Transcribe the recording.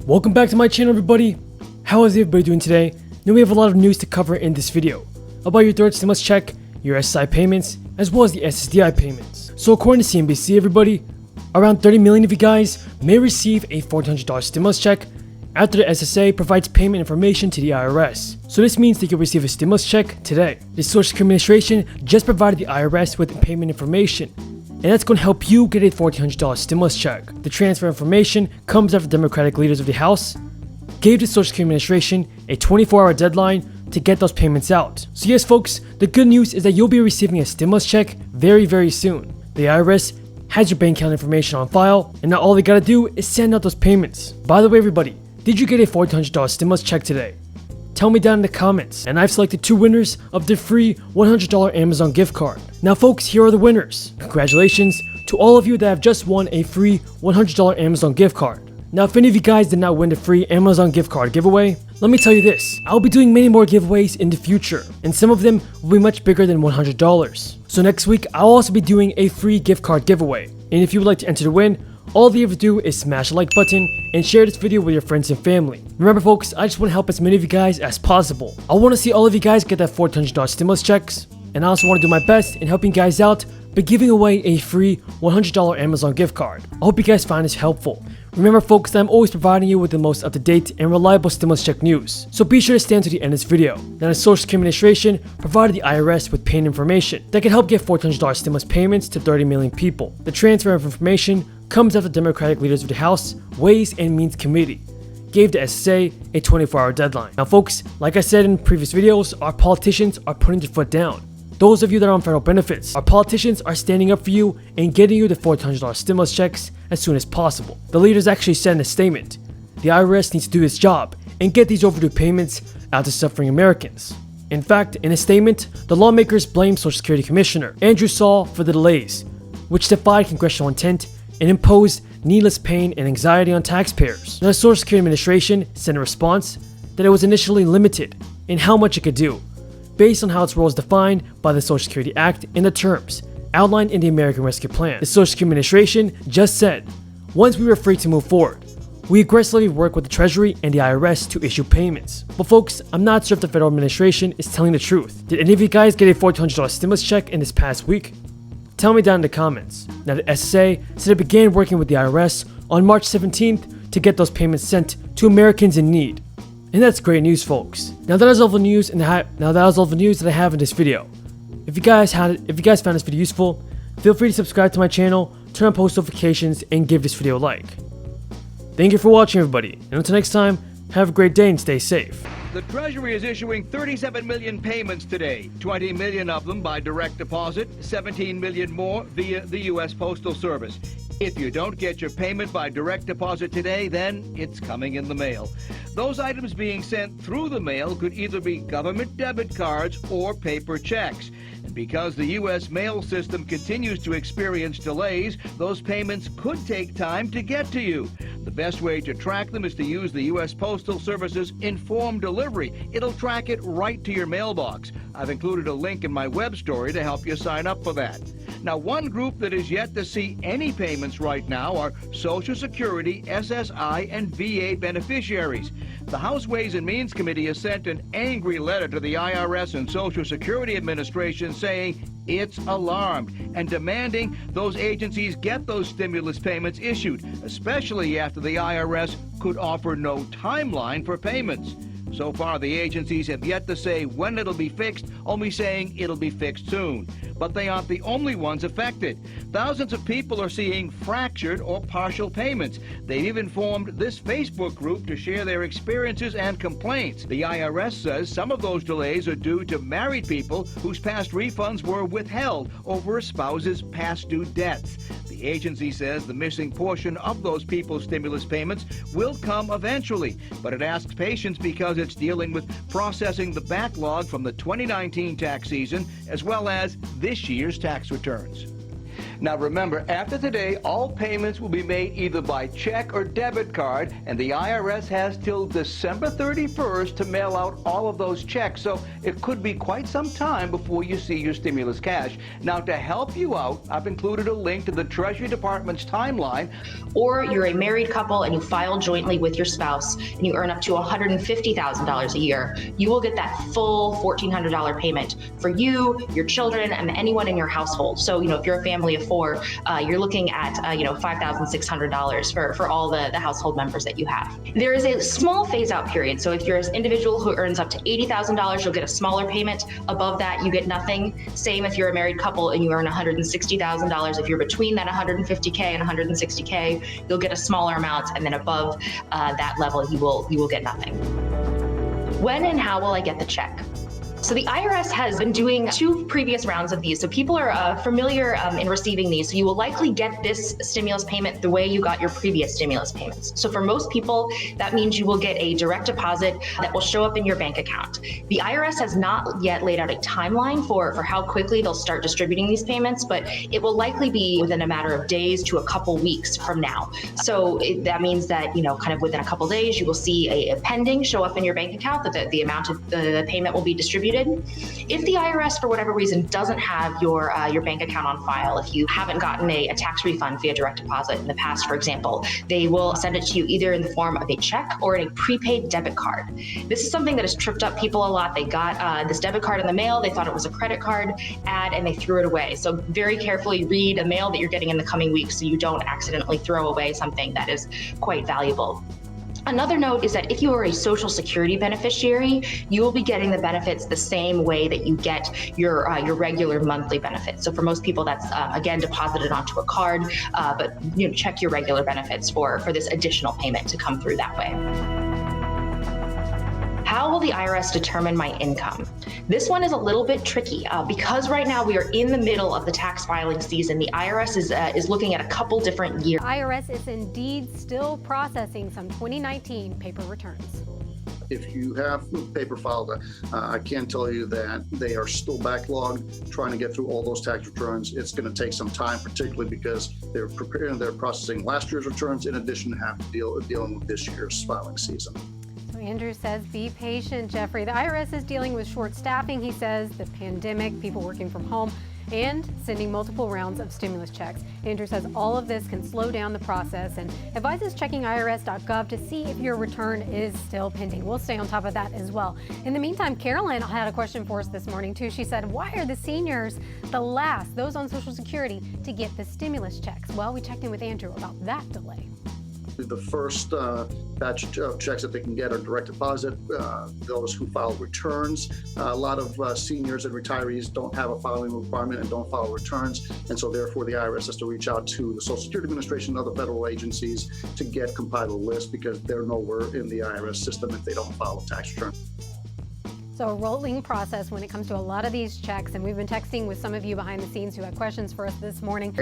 Welcome back to my channel, everybody. How is everybody doing today? Now we have a lot of news to cover in this video about your third stimulus check, your SSI payments, as well as the SSDI payments. So according to CNBC, everybody, around 30 million of you guys may receive a $1,400 stimulus check after the SSA provides payment information to the IRS. So this means that you'll receive a stimulus check today. The Social Security Administration just provided the IRS with payment information, and that's going to help you get a $1,400 stimulus check. The transfer information comes after Democratic leaders of the House gave the Social Security Administration a 24-hour deadline to get those payments out. So yes, folks, the good news is that you'll be receiving a stimulus check very soon. The IRS has your bank account information on file, and now all they gotta do is send out those payments. By the way, everybody, did you get a $1,400 stimulus check today? Tell me down in the comments, and I've selected 2 winners of the free $100 Amazon gift card. Now folks, here are the winners. Congratulations to all of you that have just won a free $100 Amazon gift card. Now if any of you guys did not win the free Amazon gift card giveaway, let me tell you this, I'll be doing many more giveaways in the future, and some of them will be much bigger than $100. So next week, I'll also be doing a free gift card giveaway, and if you would like to enter to win, all you have to do is smash the like button and share this video with your friends and family. Remember folks, I just want to help as many of you guys as possible. I want to see all of you guys get that $1,400 stimulus checks, and I also want to do my best in helping you guys out by giving away a free $100 Amazon gift card. I hope you guys find this helpful. Remember folks that I'm always providing you with the most up-to-date and reliable stimulus check news, so be sure to stay until the end of this video. Now the Social Security Administration provided the IRS with payment information that can help get $1,400 stimulus payments to 30 million people. The transfer of information comes after Democratic leaders of the House Ways and Means Committee gave the SSA a 24-hour deadline. Now folks, like I said in previous videos, our politicians are putting their foot down. Those of you that are on federal benefits, our politicians are standing up for you and getting you the $1,400 stimulus checks as soon as possible. The leaders actually said in a statement, the IRS needs to do its job and get these overdue payments out to suffering Americans. In fact, in a statement, the lawmakers blamed Social Security Commissioner Andrew Saul for the delays, which defied congressional intent and imposed needless pain and anxiety on taxpayers. Now, the Social Security Administration sent a response that it was initially limited in how much it could do, based on how its role is defined by the Social Security Act and the terms outlined in the American Rescue Plan. The Social Security Administration just said, once we were free to move forward, we aggressively work with the Treasury and the IRS to issue payments. But folks, I'm not sure if the federal administration is telling the truth. Did any of you guys get a $1,400 stimulus check in this past week? Tell me down in the comments. Now the SSA said it began working with the IRS on March 17th to get those payments sent to Americans in need. And that's great news, folks. Now that is all the news that I have in this video. If you guys found this video useful, feel free to subscribe to my channel, turn on post notifications, and give this video a like. Thank you for watching, everybody, and until next time, have a great day and stay safe. The Treasury is issuing 37 million payments today, 20 million of them by direct deposit, 17 million more via the U.S. Postal Service. If you don't get your payment by direct deposit today, then it's coming in the mail. Those items being sent through the mail could either be government debit cards or paper checks. And because the U.S. mail system continues to experience delays, those payments could take time to get to you. The best way to track them is to use the U.S. Postal Service's Informed Delivery. It'll track it right to your mailbox. I've included a link in my web story to help you sign up for that. Now, one group that is yet to see any payments right now are Social Security, SSI, and VA beneficiaries. The House Ways and Means Committee has sent an angry letter to the IRS and Social Security Administration saying it's alarmed and demanding those agencies get those stimulus payments issued, especially after the IRS could offer no timeline for payments. So far, the agencies have yet to say when it'll be fixed, only saying it'll be fixed soon. But they aren't the only ones affected. Thousands of people are seeing fractured or partial payments. They've even formed this Facebook group to share their experiences and complaints. The IRS says some of those delays are due to married people whose past refunds were withheld over a spouse's past due debts. The agency says the missing portion of those people's stimulus payments will come eventually, but it asks patience because it's dealing with processing the backlog from the 2019 tax season as well as this year's tax returns. Now remember, after today, all payments will be made either by check or debit card, and the IRS has till December 31st to mail out all of those checks, so it could be quite some time before you see your stimulus cash. Now, to help you out, I've included a link to the Treasury Department's timeline. Or you're a married couple and you file jointly with your spouse and you earn up to $150,000 a year, you will get that full $1,400 payment for you, your children, and anyone in your household. So, if you're a family of four, you're looking at, $5,600 for all the household members that you have. There is a small phase out period. So if you're an individual who earns up to $80,000, you'll get a smaller payment. Above that, you get nothing. Same if you're a married couple and you earn $160,000. If you're between that $150K and $160K, you'll get a smaller amount. And then above that level, you will get nothing. When and how will I get the check? So the IRS has been doing 2 previous rounds of these, so people are familiar in receiving these. So you will likely get this stimulus payment the way you got your previous stimulus payments. So for most people, that means you will get a direct deposit that will show up in your bank account. The IRS has not yet laid out a timeline for how quickly they'll start distributing these payments, but it will likely be within a matter of days to a couple weeks from now. So that means that, kind of within a couple days, you will see a pending show up in your bank account that the amount of the payment will be distributed. If the IRS, for whatever reason, doesn't have your bank account on file, if you haven't gotten a tax refund via direct deposit in the past, for example, they will send it to you either in the form of a check or in a prepaid debit card. This is something that has tripped up people a lot. They got this debit card in the mail, they thought it was a credit card ad, and they threw it away. So very carefully read a mail that you're getting in the coming weeks so you don't accidentally throw away something that is quite valuable. Another note is that if you are a Social Security beneficiary, you will be getting the benefits the same way that you get your regular monthly benefits. So for most people, that's again deposited onto a card, but check your regular benefits for this additional payment to come through that way. How will the IRS determine my income? This one is a little bit tricky because right now we are in the middle of the tax filing season. The IRS is looking at a couple different years. IRS is indeed still processing some 2019 paper returns. If you have paper filed, I can tell you that they are still backlogged trying to get through all those tax returns. It's going to take some time, particularly because they're processing last year's returns in addition to have to dealing with this year's filing season. Andrew says, be patient, Jeffrey. The IRS is dealing with short staffing, he says, the pandemic, people working from home, and sending multiple rounds of stimulus checks. Andrew says all of this can slow down the process and advises checking irs.gov to see if your return is still pending. We'll stay on top of that as well. In the meantime, Carolyn had a question for us this morning, too. She said, why are the seniors the last, those on Social Security, to get the stimulus checks? Well, we checked in with Andrew about that delay. The first batch of checks that they can get are direct deposit. Those who file returns, a lot of seniors and retirees don't have a filing requirement and don't file returns, and so therefore the IRS has to reach out to the Social Security Administration and other federal agencies to get compiled a list because they're nowhere in the IRS system if they don't file a tax return. So a rolling process when it comes to a lot of these checks, and we've been texting with some of you behind the scenes who had questions for us this morning.